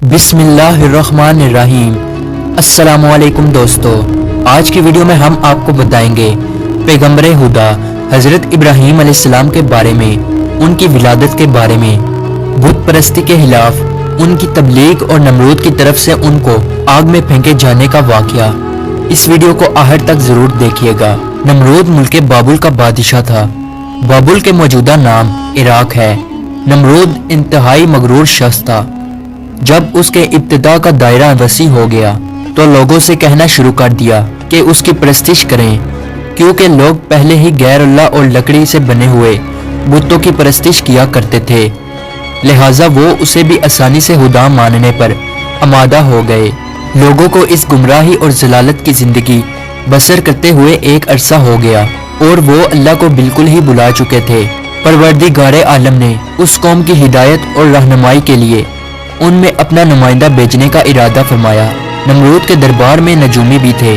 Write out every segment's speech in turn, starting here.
बिस्मिल्लाहिर्रहमानिर्रहीम। अस्सलामुअलैकुम दोस्तों, आज की वीडियो में हम आपको बताएंगे पैगंबर हुदा हज़रत इब्राहीम अलैहिस्सलाम के बारे में, उनकी विलादत के बारे में, बुत परस्ती के खिलाफ उनकी तबलीग और नमरूद की तरफ से उनको आग में फेंके जाने का वाक़या। इस वीडियो को आखिर तक ज़रूर देखिएगा। नमरूद मुल्क बाबुल का बादशाह था। बाबुल के मौजूदा नाम इराक है। नमरूद इंतहाई मगरूर शख्स था। जब उसके इब्तिदा का दायरा वसी हो गया तो लोगों से कहना शुरू कर दिया कि उसकी परस्तिश करें, क्योंकि लोग पहले ही गैर अल्लाह और लकड़ी से बने हुए बुतों की परस्तिश किया करते थे। लिहाजा वो उसे भी आसानी से खुदा मानने पर आमादा हो गए। लोगों को इस गुमराही और जलालत की जिंदगी बसर करते हुए एक अरसा हो गया और वो अल्लाह को बिल्कुल ही भुला चुके थे। परवरदिगारे आलम ने उस कौम की हिदायत और रहनुमाई के लिए उनमें अपना नुमाइंदा भेजने का इरादा फरमाया। नमरूद के दरबार में नजूमी भी थे।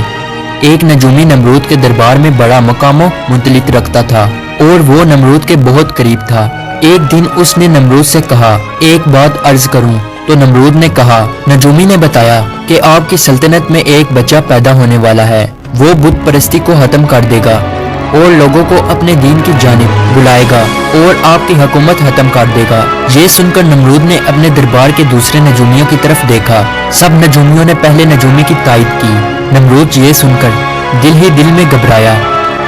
एक नजूमी नमरूद के दरबार में बड़ा मकामो मुंतलिक रखता था और वो नमरूद के बहुत करीब था। एक दिन उसने नमरूद से कहा, एक बात अर्ज करूं? तो नमरूद ने कहा। नजूमी ने बताया कि आपकी सल्तनत में एक बच्चा पैदा होने वाला है। वो बुत परस्ती को खत्म कर देगा और लोगों को अपने दीन की जानिब बुलाएगा और आपकी हुकूमत खत्म कर देगा। ये सुनकर नमरूद ने अपने दरबार के दूसरे नजूमियों की तरफ देखा। सब नजूमियों ने पहले नजूमी की तायद की। नमरूद ये सुनकर दिल ही दिल में घबराया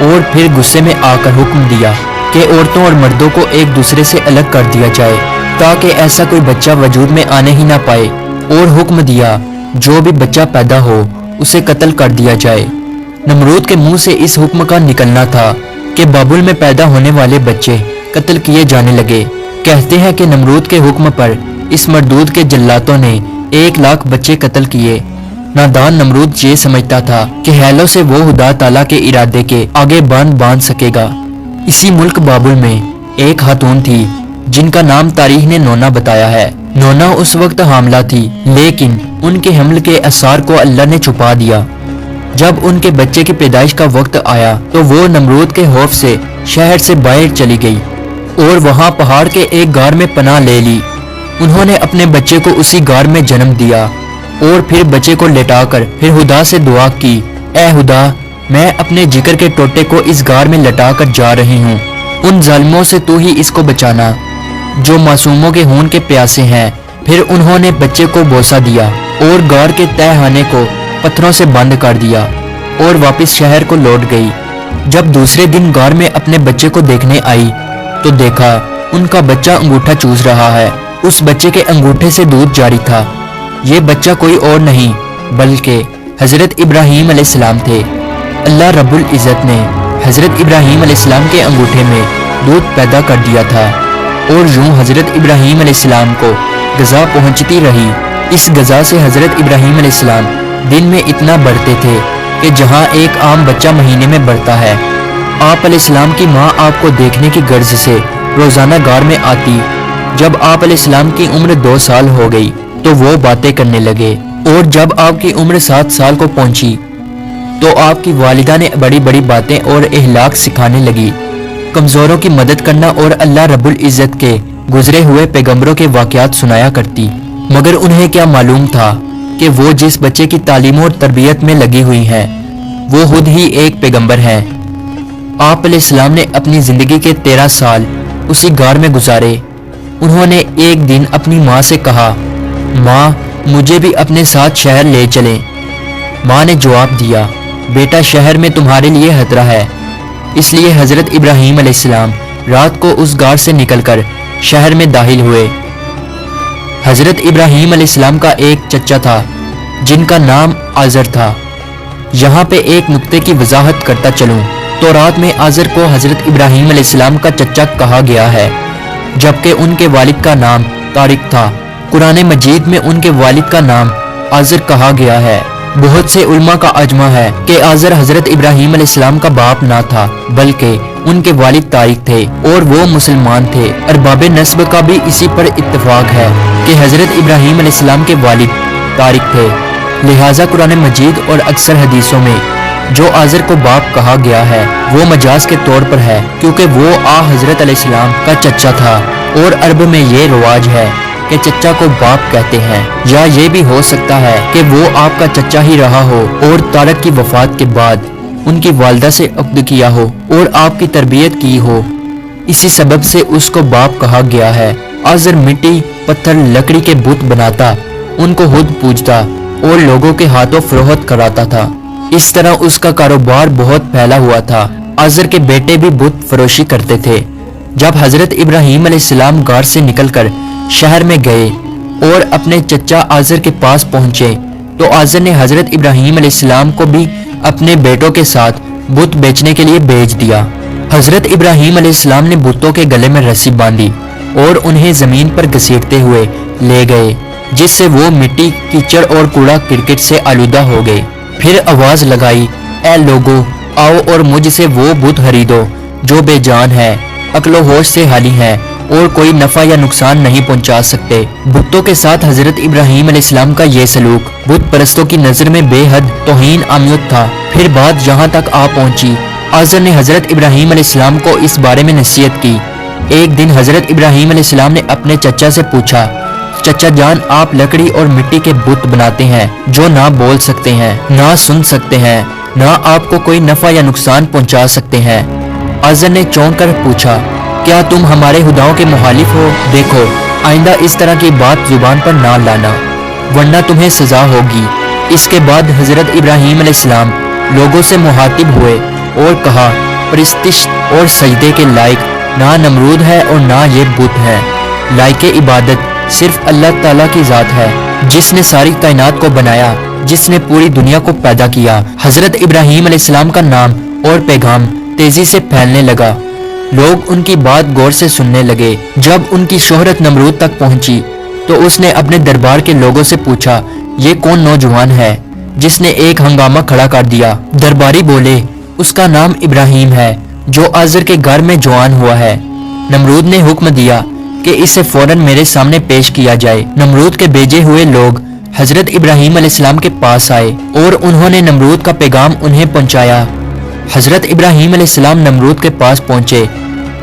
और फिर गुस्से में आकर हुक्म दिया कि औरतों और मर्दों को एक दूसरे से अलग कर दिया जाए ताकि ऐसा कोई बच्चा वजूद में आने ही ना पाए, और हुक्म दिया जो भी बच्चा पैदा हो उसे कत्ल कर दिया जाए। नमरूद के मुंह से इस हुक्म का निकलना था कि बाबुल में पैदा होने वाले बच्चे कत्ल किए जाने लगे। कहते हैं कि नमरूद के हुक्म पर इस मरदूद के जल्लातों ने 1,00,000 बच्चे कत्ल किए। नादान नमरूद ये समझता था कि हैलों से वो खुदा ताला के इरादे के आगे बांध सकेगा। इसी मुल्क बाबुल में एक खातून थी जिनका नाम तारीख ने नोना बताया है। नोना उस वक्त हामला थी, लेकिन उनके हमल के असर को अल्लाह ने छुपा दिया। जब उनके बच्चे की पैदाइश का वक्त आया तो वो नमरूद के खौफ से शहर से बाहर चली गई और वहां पहाड़ के एक गार में पनाह ले ली। उन्होंने अपने बच्चे को उसी गार में जन्म दिया और फिर बच्चे को लेटाकर फिर खुदा से दुआ की, ऐ खुदा, मैं अपने जिगर के टोटे को इस गार में लटाकर जा रही हूँ। उन जालिमों से तू ही इसको बचाना जो मासूमों के खून के प्यासे हैं। फिर उन्होंने बच्चे को बोसा दिया और गार के तहखाने को पत्थरों से बंद कर दिया और वापस शहर को लौट गई। जब दूसरे दिन गार में अपने बच्चे को देखने आई तो देखा उनका बच्चा अंगूठा चूस रहा है। उस बच्चे के अंगूठे से दूध जारी था। ये बच्चा कोई और नहीं बल्कि हजरत इब्राहीम अलैहिस्सलाम थे। अल्लाह रब्बुल इज़्ज़त ने हजरत इब्राहीम अलैहिस्सलाम के अंगूठे में दूध पैदा कर दिया था और यूं हजरत इब्राहीम अलैहिस्सलाम को गज़ा पहुंचती रही। इस गज़ा से हजरत इब्राहीम अलैहिस्सलाम दिन में इतना बढ़ते थे कि जहां एक आम बच्चा महीने में बढ़ता है। आप अलैहिस्सलाम की माँ आपको देखने की गर्ज से रोजाना गार में आती। जब आप अलैहिस्सलाम की उम्र 2 साल हो गई तो वो बातें करने लगे, और जब आपकी उम्र 7 साल को पहुंची तो आपकी वालिदा ने बड़ी बड़ी बातें और इखलाक सिखाने लगी। कमजोरों की मदद करना और अल्लाह रब्बुल इज़्ज़त के गुजरे हुए पैगंबरों के वाक़यात सुनाया करती। मगर उन्हें क्या मालूम था कि वो जिस बच्चे की तालीम और तरबियत में लगी हुई हैं वो खुद ही एक पैगंबर हैं। आप अलैहिस्सलाम ने अपनी जिंदगी के 13 साल उसी गार में गुजारे। उन्होंने एक दिन अपनी माँ से कहा, माँ, मुझे भी अपने साथ शहर ले चलें। माँ ने जवाब दिया, बेटा, शहर में तुम्हारे लिए खतरा है। इसलिए हजरत इब्राहीम अलैहिस्सलाम रात को उस गार से निकलकर शहर में दाखिल हुए। हजरत इब्राहीम अलैहिस्सलाम का एक चचा था जिनका नाम आज़र था। यहाँ पे एक नुक्ते की वजाहत करता चलूं तो रात में आज़र को हजरत इब्राहीम अलैहिस्सलाम का चचा कहा गया है, जबकि उनके वालिद का नाम तारिक था। कुरान मजीद में उनके वालिद का नाम आज़र कहा गया है। बहुत से उलमा का अजमा है कि आज़र हजरत इब्राहीम अलैहिस्सलाम का बाप ना था बल्कि उनके वालिद तारिक थे और वो मुसलमान थे। अरबाब नस्ब का भी इसी पर इत्तफाक है कि हजरत इब्राहीम अलैहिस्सलाम के वालिद तारिक थे। लिहाजा कुरान मजीद और अक्सर हदीसों में जो आज़र को बाप कहा गया है वो मजाज के तौर पर है, क्योंकि वो हजरत अलैहिस्सलाम का चचा था और अरब में ये रिवाज है कि चचा को बाप कहते हैं, या ये भी हो सकता है कि वो आपका चचा ही रहा हो और तारक की वफात के बाद उनकी वालिदा से अक्द किया हो और आपकी तरबियत की हो। इसी सबब से उसको बाप कहा गया है। आज़र मिट्टी, पत्थर, लकड़ी के बुत बनाता, उनको खुद पूजता और लोगों के हाथों फरोख्त कराता था। इस तरह उसका कारोबार बहुत फैला हुआ था। आज़र के बेटे भी बुत फरोशी करते थे। जब हजरत इब्राहीम अलैहिस्सलाम गार से निकलकर शहर में गए और अपने चचा आज़र के पास पहुंचे तो आज़र ने हजरत इब्राहीम अलैहिस्सलाम को भी अपने बेटों के साथ बुत बेचने के लिए भेज दिया। हजरत इब्राहीम अलैहिस्सलाम ने बुतों के गले में रस्सी बांधी और उन्हें जमीन पर घसीटते हुए ले गए, जिससे वो मिट्टी, कीचड़ और कूड़ा किरकिट से आलूदा हो गए। फिर आवाज लगाई, ऐ लोगो, आओ और मुझसे वो बुत खरीदो जो बेजान है, अक्लो होश से हाली है और कोई नफा या नुकसान नहीं पहुंचा सकते। बुतों के साथ हजरत इब्राहीम अलैहिस्सलाम का ये सलूक बुत परस्तों की नजर में बेहद तौहीन आमियत था। फिर बात यहाँ तक आ पहुंची, आज़र ने हजरत इब्राहीम अलैहिस्सलाम को इस बारे में नसीहत की। एक दिन हजरत इब्राहीम अलैहिस्सलाम ने अपने चचा से पूछा, चचा जान, आप लकड़ी और मिट्टी के बुत बनाते हैं जो ना बोल सकते हैं, ना सुन सकते हैं, ना आपको कोई नफा या नुकसान पहुंचा सकते हैं। आज़र ने चौंक कर पूछा, क्या तुम हमारे खुदाओं के मुखालिफ हो? देखो, आइंदा इस तरह की बात जुबान पर ना लाना, वरना तुम्हें सजा होगी। इसके बाद हजरत इब्राहीम अलैहिस्सलाम लोगों से मुखातिब हुए और कहा, परिस्तिश और सजदे के लायक ना नमरूद है और ना ये बुत है। लायके इबादत सिर्फ अल्लाह ताला की जात है, जिसने सारी कायनात को बनाया, जिसने पूरी दुनिया को पैदा किया। हजरत इब्राहीम अलैहिस्सलाम का नाम और पैगाम तेजी से फैलने लगा। लोग उनकी बात गौर से सुनने लगे। जब उनकी शोहरत नमरूद तक पहुंची तो उसने अपने दरबार के लोगों से पूछा, ये कौन नौजवान है जिसने एक हंगामा खड़ा कर दिया? दरबारी बोले, उसका नाम इब्राहीम है जो आज़र के घर में जवान हुआ है। नमरूद ने हुक्म दिया कि इसे फौरन मेरे सामने पेश किया जाए। नमरूद के भेजे हुए लोग हजरत इब्राहीम अलैहिस्सलाम के पास आए और उन्होंने नमरूद का पैगाम उन्हें पहुंचाया। हजरत इब्राहीम अलैहिस्सलाम नमरूद के पास पहुंचे।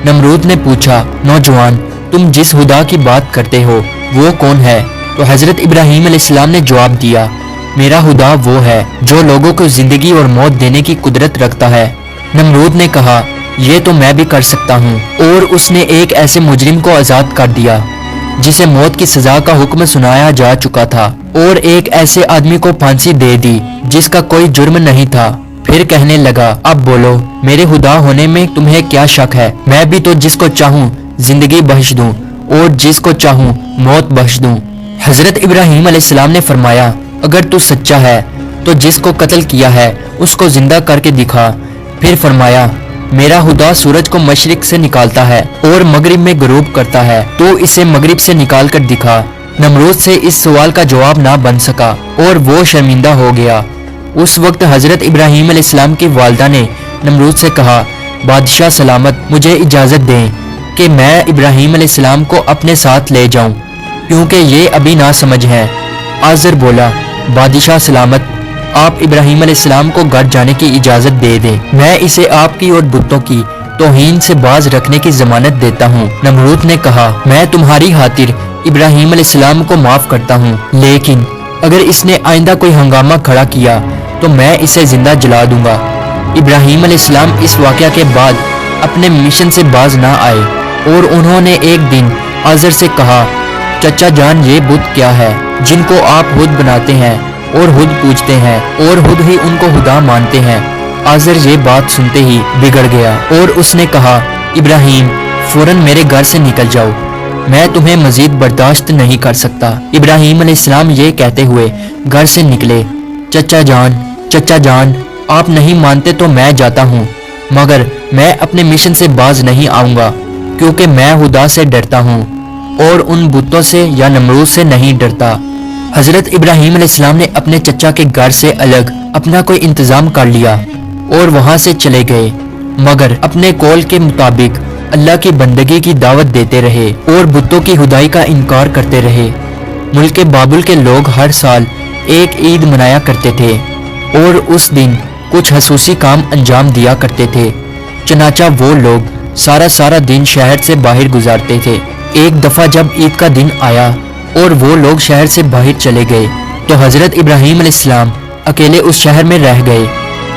नमरूद ने पूछा, नौजवान, तुम जिस खुदा की बात करते हो वो कौन है? तो हजरत इब्राहीम अलैहिस्सलाम ने जवाब दिया, मेरा खुदा वो है जो लोगों को जिंदगी और मौत देने की कुदरत रखता है। नमरूद ने कहा, ये तो मैं भी कर सकता हूँ। और उसने एक ऐसे मुजरिम को आजाद कर दिया जिसे मौत की सजा का हुक्म सुनाया जा चुका था, और एक ऐसे आदमी को फांसी दे दी जिसका कोई जुर्म नहीं था। फिर कहने लगा, अब बोलो, मेरे खुदा होने में तुम्हें क्या शक है? मैं भी तो जिसको चाहूँ जिंदगी बख्श दूं और जिसको चाहूँ मौत बख्श दूं। हजरत इब्राहीम अलैहिस्सलाम ने फरमाया, अगर तू सच्चा है तो जिसको कत्ल किया है उसको जिंदा करके दिखा। फिर फरमाया, मेरा खुदा सूरज को मशरिक से निकालता है और मगरिब में गुरूब करता है, तो इसे मगरिब से निकाल कर दिखा। नमरूद से इस सवाल का जवाब ना बन सका और वो शर्मिंदा हो गया। उस वक्त हजरत इब्राहीम अलैहिस्सलाम की वालिदा ने नमरूद से कहा, बादशाह सलामत, मुझे इजाज़त दें कि मैं इब्राहीम अलैहिस्सलाम को अपने साथ ले जाऊं, क्योंकि ये अभी ना समझ हैं। आज़र बोला, बादशाह सलामत, आप इब्राहीम अलैहिस्सलाम को घर जाने की इजाज़त दे दें, मैं इसे आपकी और बुतों की तौहीन से बाज रखने की जमानत देता हूँ। नमरूद ने कहा, मैं तुम्हारी खातिर इब्राहीम अलैहिस्सलाम को माफ करता हूँ, लेकिन अगर इसने आइंदा कोई हंगामा खड़ा किया तो मैं इसे जिंदा जला दूंगा। इब्राहीम अलैहिस्सलाम इस वाक़या के बाद अपने मिशन से बाज ना आए और उन्होंने एक दिन आज़र से कहा, चचा जान, ये बुत क्या है जिनको आप खुद बनाते हैं और खुद पूजते हैं और खुद ही उनको खुदा मानते हैं? आज़र ये बात सुनते ही बिगड़ गया और उसने कहा, इब्राहीम, फौरन मेरे घर से निकल जाओ, मैं तुम्हें मजीद बर्दाश्त नहीं कर सकता। इब्राहीम अलैहिस्सलाम ये कहते हुए घर से निकले। चचा जान, आप नहीं मानते तो मैं जाता हूँ, मगर मैं अपने मिशन से बाज नहीं आऊँगा, क्योंकि मैं खुदा से डरता हूँ और उन बुतों से या नमरूद से नहीं डरता। हजरत इब्राहीम अलैहिस्सलाम ने अपने चचा के घर से अलग अपना कोई इंतजाम कर लिया और वहाँ से चले गए, मगर अपने कौल के मुताबिक अल्लाह की बंदगी की दावत देते रहे और बुतों की खुदाई का इनकार करते रहे। मुल्क बाबुल के लोग हर साल एक ईद मनाया करते थे और उस दिन कुछ खसूसी काम अंजाम दिया करते थे। चनाचा वो लोग सारा दिन शहर से बाहर गुजारते थे। एक दफा जब ईद का दिन आया और वो लोग शहर से बाहर चले गए। तो हजरत इब्राहीम अलैहिस्सलाम अकेले उस शहर में रह गए।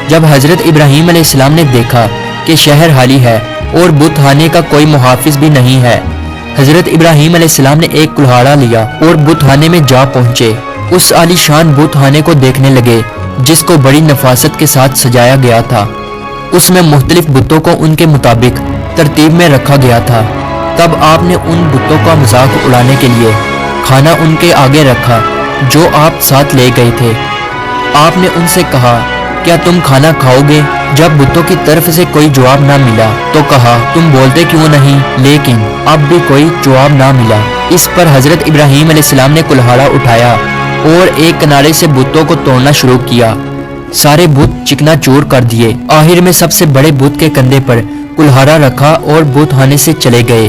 जब हजरत इब्राहीम अलैहिस्सलाम ने देखा कि शहर खाली है और बुतखाने का कोई मुहाफिज भी नहीं है, हजरत इब्राहीम अलैहिस्सलाम ने एक कुल्हाड़ा लिया और बुतखाने में जा पहुंचे। उस आलीशान बुतखाने को देखने लगे जिसको बड़ी नफासत के साथ सजाया गया था। उसमें मुख्तलिफ बुतों को उनके मुताबिक तरतीब में रखा गया था। तब आपने उन बुतों का मजाक उड़ाने के लिए खाना उनके आगे रखा जो आप साथ ले गए थे। आपने उनसे कहा, क्या तुम खाना खाओगे? जब बुतों की तरफ से कोई जवाब ना मिला तो कहा, तुम बोलते क्यों नहीं? लेकिन अब भी कोई जवाब ना मिला। इस पर हजरत इब्राहीम अलैहिस्सलाम ने कुल्हाड़ा उठाया और एक किनारे से बुतों को तोड़ना शुरू किया। सारे बुत चिकनाचूर कर दिए। आखिर में सबसे बड़े बुत के कंधे पर कुल्हाड़ा रखा और बुतखाने से चले गए।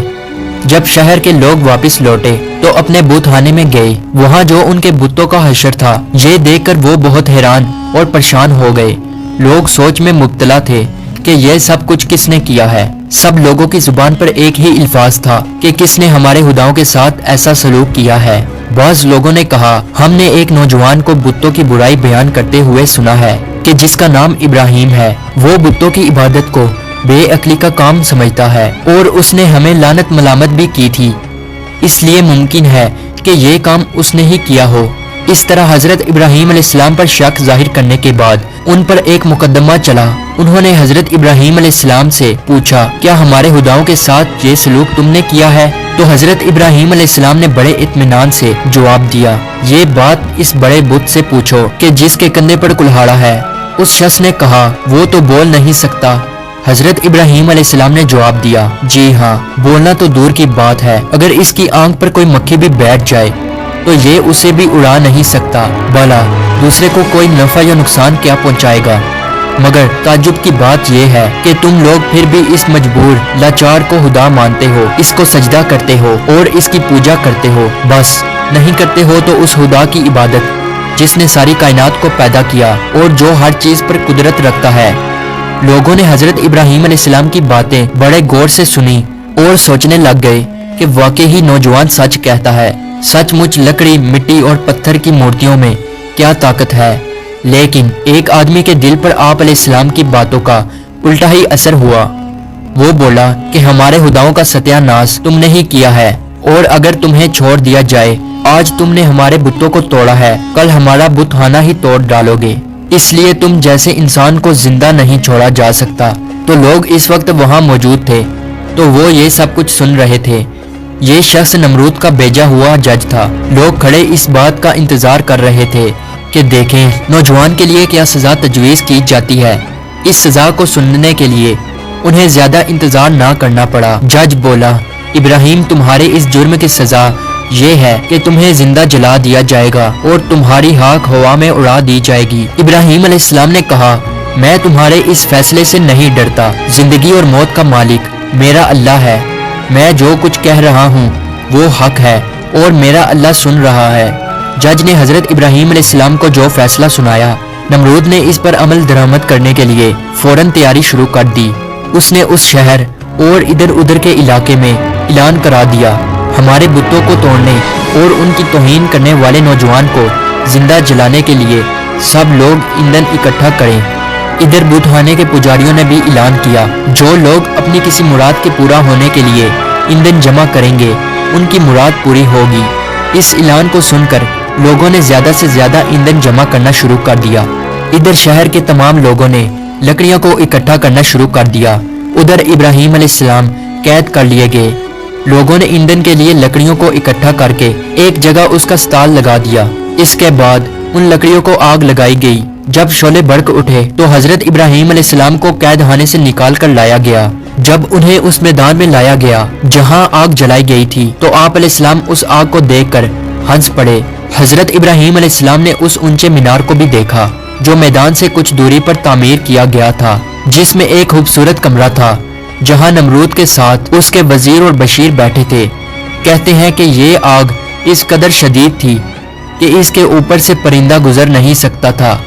जब शहर के लोग वापस लौटे तो अपने बुतखाने में गए। वहाँ जो उनके बुतों का हशर था, ये देखकर वो बहुत हैरान और परेशान हो गए। लोग सोच में मुब्तला थे कि यह सब कुछ किसने किया है। सब लोगों की जुबान पर एक ही अल्फाज था कि किसने हमारे खुदाओं के साथ ऐसा सलूक किया है। बाज़ लोगों ने कहा, हमने एक नौजवान को बुतों की बुराई बयान करते हुए सुना है कि जिसका नाम इब्राहीम है। वो बुतों की इबादत को बेअक्ली का काम समझता है और उसने हमें लानत मलामत भी की थी। इसलिए मुमकिन है कि ये काम उसने ही किया हो। इस तरह हजरत इब्राहीम अलैहिस्सलाम पर शक जाहिर करने के बाद उन पर एक मुकदमा चला। उन्होंने हजरत इब्राहीम अलैहिस्सलाम से पूछा, क्या हमारे खुदाओं के साथ ये सलूक तुमने किया है? तो हजरत इब्राहीम अलैहिस्सलाम ने बड़े इत्मीनान से जवाब दिया, ये बात इस बड़े बुत से पूछो कि जिसके कंधे पर कुल्हाड़ा है। उस शख्स ने कहा, वो तो बोल नहीं सकता। हजरत इब्राहीम अलैहिस्सलाम ने जवाब दिया, जी हाँ, बोलना तो दूर की बात है, अगर इसकी आंख पर कोई मक्खी भी बैठ जाए तो ये उसे भी उड़ा नहीं सकता। भला दूसरे को कोई नफा या नुकसान क्या पहुंचाएगा? मगर ताज्जुब की बात यह है कि तुम लोग फिर भी इस मजबूर लाचार को खुदा मानते हो, इसको सजदा करते हो और इसकी पूजा करते हो। बस नहीं करते हो तो उस खुदा की इबादत जिसने सारी कायनात को पैदा किया और जो हर चीज पर कुदरत रखता है। लोगों ने हजरत इब्राहीम अलैहिस्सलाम की बातें बड़े गौर से सुनी और सोचने लग गए कि वाकई ही नौजवान सच कहता है। सचमुच लकड़ी, मिट्टी और पत्थर की मूर्तियों में क्या ताकत है। लेकिन एक आदमी के दिल पर आप अलैहिस्सलाम की बातों का उल्टा ही असर हुआ। वो बोला कि हमारे खुदाओं का सत्यानाश तुमने ही किया है और अगर तुम्हें छोड़ दिया जाए, आज तुमने हमारे बुतों को तोड़ा है, कल हमारा बुतखाना ही तोड़ डालोगे। इसलिए तुम जैसे इंसान को जिंदा नहीं छोड़ा जा सकता। तो लोग इस वक्त वहाँ मौजूद थे तो वो ये सब कुछ सुन रहे थे। ये शख्स नमरूद का भेजा हुआ जज था। लोग खड़े इस बात का इंतजार कर रहे थे कि देखें नौजवान के लिए क्या सजा तजवीज की जाती है। इस सजा को सुनने के लिए उन्हें ज्यादा इंतजार ना करना पड़ा। जज बोला, इब्राहीम, तुम्हारे इस जुर्म की सजा ये है कि तुम्हें जिंदा जला दिया जाएगा और तुम्हारी खाक हवा में उड़ा दी जाएगी। इब्राहीम अलैहिस्सलाम ने कहा, मैं तुम्हारे इस फैसले से नहीं डरता। जिंदगी और मौत का मालिक मेरा अल्लाह है। मैं जो कुछ कह रहा हूँ वो हक है और मेरा अल्लाह सुन रहा है। जज ने हजरत इब्राहीम अलैहिस्सलाम को जो फैसला सुनाया, नमरूद ने इस पर अमल दरामद करने के लिए फौरन तैयारी शुरू कर दी। उसने उस शहर और इधर उधर के इलाके में ऐलान करा दिया, हमारे बुतों को तोड़ने और उनकी तौहीन करने वाले नौजवान को जिंदा जलाने के लिए सब लोग ईंधन इकट्ठा करें। इधर बुतखाने के पुजारियों ने भी ऐलान किया, जो लोग अपनी किसी मुराद के पूरा होने के लिए ईंधन जमा करेंगे उनकी मुराद पूरी होगी। इस ऐलान को सुनकर लोगों ने ज्यादा से ज्यादा ईंधन जमा करना शुरू कर दिया। इधर शहर के तमाम लोगों ने लकड़ियों को इकट्ठा करना शुरू कर दिया। उधर इब्राहीम अलैहिस्सलाम कैद कर लिए गए। लोगों ने ईंधन के लिए लकड़ियों को इकट्ठा करके एक जगह उसका स्टाल लगा दिया। इसके बाद उन लकड़ियों को आग लगाई गई। जब शोले भड़क उठे तो हजरत इब्राहीम अलैहिस्सलाम को कैद खाने से निकाल कर लाया गया। जब उन्हें उस मैदान में लाया गया जहां आग जलाई गई थी तो आप अलैहिस्सलाम उस आग को देखकर हंस पड़े। हजरत इब्राहीम अलैहिस्सलाम ने उस ऊंचे मीनार को भी देखा जो मैदान से कुछ दूरी पर तामीर किया गया था, जिसमें एक खूबसूरत कमरा था जहां नमरूद के साथ उसके वजीर और बशीर बैठे थे। कहते हैं कि ये आग इस कदर शदीद थी कि इसके ऊपर से परिंदा गुजर नहीं सकता था।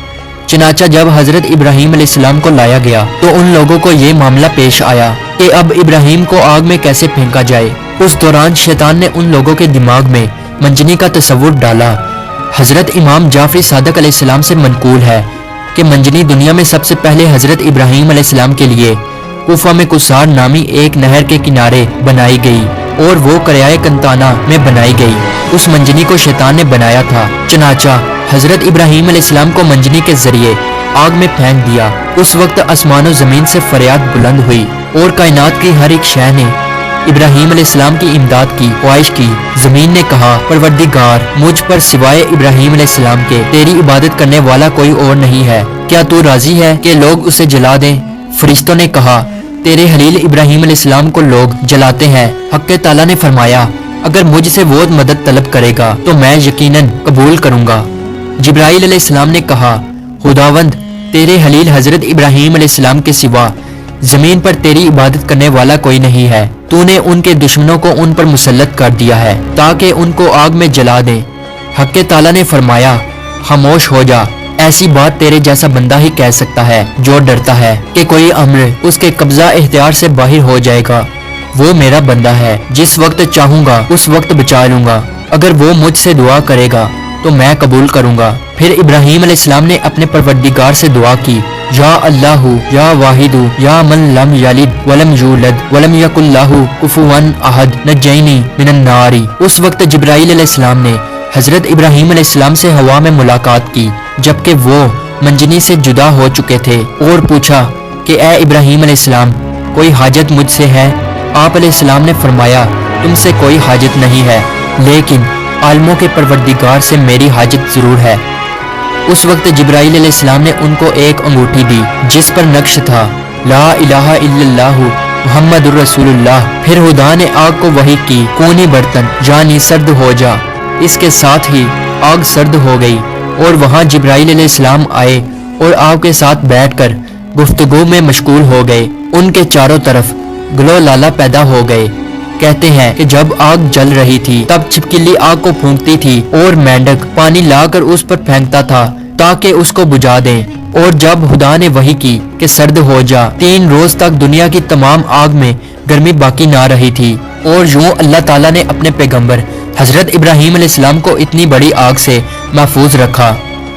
चनाचा जब हजरत इब्राहीम अलैहिस्सलाम को लाया गया तो उन लोगों को ये मामला पेश आया कि अब इब्राहीम को आग में कैसे फेंका जाए। उस दौरान शैतान ने उन लोगों के दिमाग में मंजनी का तस्वुर डाला। हजरत इमाम जाफरी सादक अलैहिस्सलाम से मनकूल है कि मंजनी दुनिया में सबसे पहले हजरत इब्राहीम अलैहिस्सलाम के लिए कूफा में कुसार नामी एक नहर के किनारे बनाई गई और वो करियाए कंताना में बनाई गई। उस मंजनी को शैतान ने बनाया था। चनाचा हजरत इब्राहीम अलैहिस्सलाम को मंजनी के जरिए आग में फेंक दिया। उस वक्त आसमान और जमीन से फरियाद बुलंद हुई और कायनात की हर एक शय ने इब्राहीम अलैहिस्सलाम की इमदाद की ख्वाहिश की। जमीन ने कहा, परवरदिगार, मुझ पर सिवाय इब्राहीम अलैहिस्सलाम के तेरी इबादत करने वाला कोई और नहीं है। क्या तू राजी है कि लोग उसे जला दें? फरिश्तों ने कहा, तेरे हलील इब्राहीम अलैहिस्सलाम को लोग जलाते हैं। हक़ ताला ने फरमाया, अगर मुझसे वो मदद तलब करेगा तो मैं यकीनन कबूल करूंगा। जिब्राईल अलैहिस्सलाम ने कहा, खुदावंद, तेरे हलील हजरत इब्राहीम अलैहिस्सलाम के सिवा जमीन पर तेरी इबादत करने वाला कोई नहीं है। तूने उनके दुश्मनों को उन पर मुसल्लत कर दिया है ताकि उनको आग में जला दें। हक़ ताला ने फरमाया, खामोश हो जा, ऐसी बात तेरे जैसा बंदा ही कह सकता है जो डरता है कि कोई अम्र उसके कब्जा इख्तियार से बाहर हो जाएगा। वो मेरा बंदा है, जिस वक्त चाहूंगा उस वक्त बचा लूंगा। अगर वो मुझसे दुआ करेगा तो मैं कबूल करूंगा। फिर इब्राहीम अलैहिस्सलाम ने अपने परवरदिगार से दुआ की, या अल्लाहु या वाहिदु या मन लम यलिद वलम यूलद वलम यकुल लहु कुफुवन अहद नज्जैनी मिनन नारी। उस वक्त जिब्राईल अलैहिस्सलाम ने हजरत इब्राहीम अलैहिस्सलाम से हवा में मुलाकात की जबकि वो मंजनी से जुदा हो चुके थे और पूछा कि ए इब्राहीम अलैहिस्सलाम, कोई हाजत मुझसे है? आप अलैहिस्सलाम ने फरमाया, तुमसे कोई हाजत नहीं है, लेकिन आलमों के परवरदिगार से मेरी हाजत जरूर है। उस वक्त जिब्राईल अलैहिस्सलाम ने उनको एक अंगूठी दी जिस पर नक्श था, ला इलाहा इल्लल्लाहु मुहम्मदुर रसूलुल्लाह। फिर खुदा ने आग को वही की, कूनी बर्तन यानी सर्द हो जा। इसके साथ ही आग सर्द हो गई और वहां जिब्राईल अलैहिस्सलाम आए और आग के साथ बैठकर गुफ्तगू में मशगूल हो गए। उनके चारों तरफ ग्लो लाला पैदा हो गए। कहते हैं कि जब आग जल रही थी तब छिपकली आग को फूंकती थी और मेंढक पानी लाकर उस पर फेंकता था ताकि उसको बुझा दें। और जब खुदा ने वही की कि सर्द हो जा, 3 रोज तक दुनिया की तमाम आग में गर्मी बाकी ना रही थी। और यूं अल्लाह ताला ने अपने पैगंबर हजरत इब्राहीम अलैहिस्सलाम को इतनी बड़ी आग से महफूज रखा।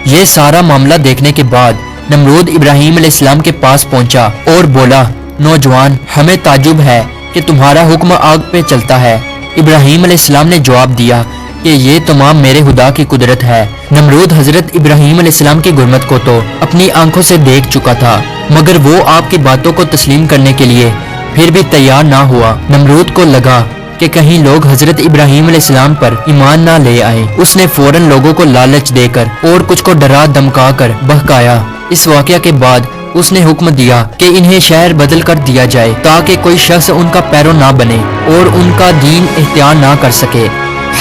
ये सारा मामला देखने के बाद नमरूद इब्राहीम अलैहिस्सलाम के पास पहुंचा और बोला, नौजवान, हमें ताजुब है कि तुम्हारा हुक्म आग पे चलता है। इब्राहीम अलैहिस्सलाम ने जवाब दिया कि ये तमाम मेरे खुदा की कुदरत है। नमरूद हजरत इब्राहीम अलैहिस्सलाम की गुरमत को तो अपनी आंखों से देख चुका था, मगर वो आपकी बातों को तस्लीम करने के लिए फिर भी तैयार ना हुआ। नमरूद को लगा कि कहीं लोग हजरत इब्राहीम अलैहिस्सलाम पर ईमान ना ले आए। उसने फौरन लोगों को लालच देकर और कुछ को डरा धमका कर बहकाया। इस वाकया के बाद उसने हुक्म दिया कि इन्हें शहर बदल कर दिया जाए ताकि कोई शख्स उनका पैरो ना बने और उनका दीन इख्तियार ना कर सके।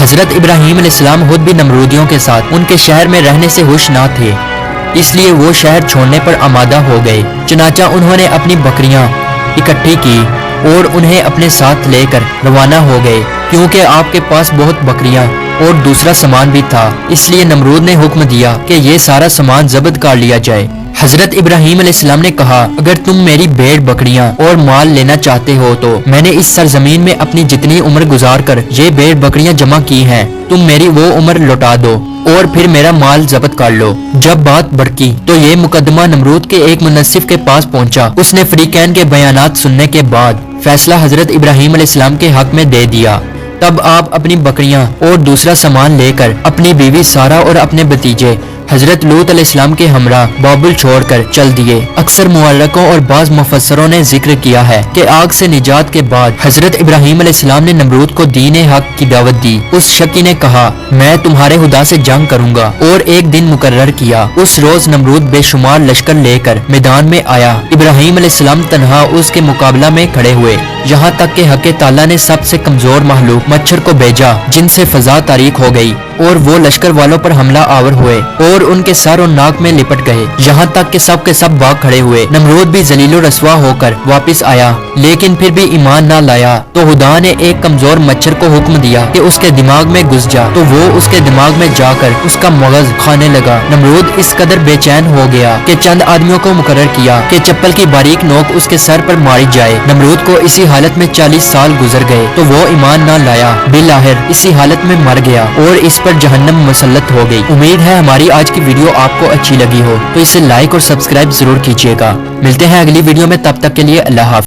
हजरत इब्राहीम अलैहिस्सलाम खुद भी नमरूदियों के साथ उनके शहर में रहने से खुश ना थे, इसलिए वो शहर छोड़ने पर आमादा हो गए। चनाचा उन्होंने अपनी बकरियां इकट्ठी की और उन्हें अपने साथ लेकर रवाना हो गए। क्योंकि आपके पास बहुत बकरियां और दूसरा सामान भी था, इसलिए नमरूद ने हुक्म दिया कि ये सारा सामान जब्त कर लिया जाए। हजरत इब्राहीम अलैहिस्सलाम ने कहा, अगर तुम मेरी भेड़ बकरियां और माल लेना चाहते हो तो मैंने इस सरजमीन में अपनी जितनी उम्र गुजार कर ये भेड़ बकरियां जमा की हैं, तुम मेरी वो उम्र लौटा दो और फिर मेरा माल जब्त कर लो। जब बात भड़की तो ये मुकदमा नमरूद के एक मुनसिफ के पास पहुंचा। उसने फरीकैन के बयानात सुनने के बाद फैसला हजरत इब्राहीम अलैहिस्सलाम के हक में दे दिया। तब आप अपनी बकरियां और दूसरा सामान लेकर अपनी बीवी सारा और अपने भतीजे हजरत लूत अलैहिस्सलाम के हमरा बाबुल छोड़कर चल दिए। अक्सर मुअल्लिकों और बाज मुफस्सरों ने जिक्र किया है कि आग से निजात के बाद हजरत इब्राहीम अलैहिस्सलाम ने नमरूद को दीन हक की दावत दी। उस शकी ने कहा, मैं तुम्हारे खुदा से जंग करूंगा और एक दिन मुकर्रर किया। उस रोज नमरूद बेशुमार लश्कर लेकर मैदान में आया। इब्राहीम अलैहिस्सलाम तन्हा उसके मुकाबला में खड़े हुए, यहाँ तक कि हक़ ताला ने सबसे कमजोर महलूक मच्छर को भेजा जिनसे फजा तारीक हो गई। और वो लश्कर वालों पर हमला आवर हुए और उनके सर और नाक में लिपट गए, यहाँ तक कि सब के सब भाग खड़े हुए। नमरूद भी जलीलो रसवा होकर वापस आया, लेकिन फिर भी ईमान ना लाया। तो खुदा ने एक कमजोर मच्छर को हुक्म दिया कि उसके दिमाग में घुस जा, तो वो उसके दिमाग में जाकर उसका मगज खाने लगा। नमरूद इस कदर बेचैन हो गया कि चंद आदमियों को मुकर्रर किया कि चप्पल की बारीक नोक उसके सर पर मारी जाए। नमरूद को इसी हालत में 40 साल गुजर गए, तो वो ईमान ना लाया, बिलाहिर इसी हालत में मर गया और इस पर जहन्नम मुसल्लत हो गई। उम्मीद है हमारी आज की वीडियो आपको अच्छी लगी हो, तो इसे लाइक और सब्सक्राइब जरूर कीजिएगा। मिलते हैं अगली वीडियो में, तब तक के लिए अल्लाह हाफ़िज़।